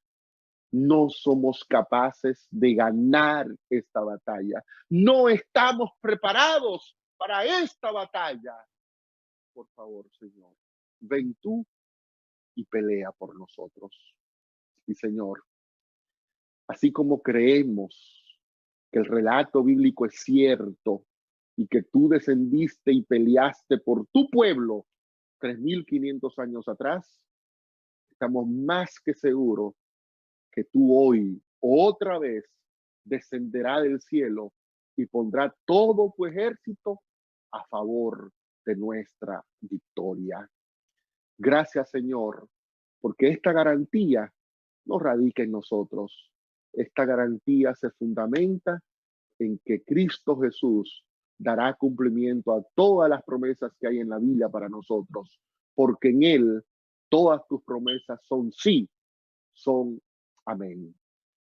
No somos capaces de ganar esta batalla. No estamos preparados para esta batalla. Por favor, Señor, ven tú y pelea por nosotros. Y Señor, así como creemos que el relato bíblico es cierto y que tú descendiste y peleaste por tu pueblo 3.500 años atrás, estamos más que seguros que tú hoy otra vez descenderá del cielo y pondrá todo tu ejército a favor de nuestra victoria. Gracias, Señor, porque esta garantía no radica en nosotros. Esta garantía se fundamenta en que Cristo Jesús dará cumplimiento a todas las promesas que hay en la Biblia para nosotros, porque en Él todas tus promesas son sí, son amén.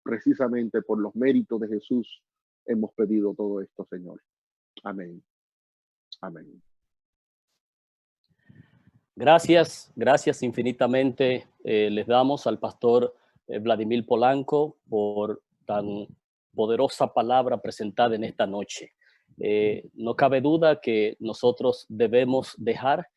Precisamente por los méritos de Jesús hemos pedido todo esto, Señor. Amén. Amén. Gracias infinitamente les damos al pastor Vladimir Polanco por tan poderosa palabra presentada en esta noche. No cabe duda que nosotros debemos dejar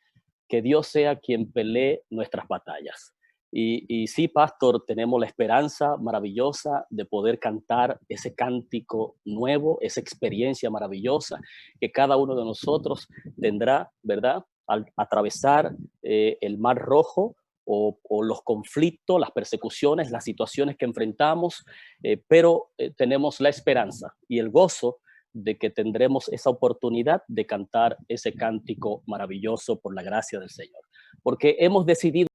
que Dios sea quien pelee nuestras batallas. Y sí, pastor, tenemos la esperanza maravillosa de poder cantar ese cántico nuevo, esa experiencia maravillosa que cada uno de nosotros tendrá, ¿verdad? Al atravesar el Mar Rojo o los conflictos, las persecuciones, las situaciones que enfrentamos, pero tenemos la esperanza y el gozo de que tendremos esa oportunidad de cantar ese cántico maravilloso por la gracia del Señor. Porque hemos decidido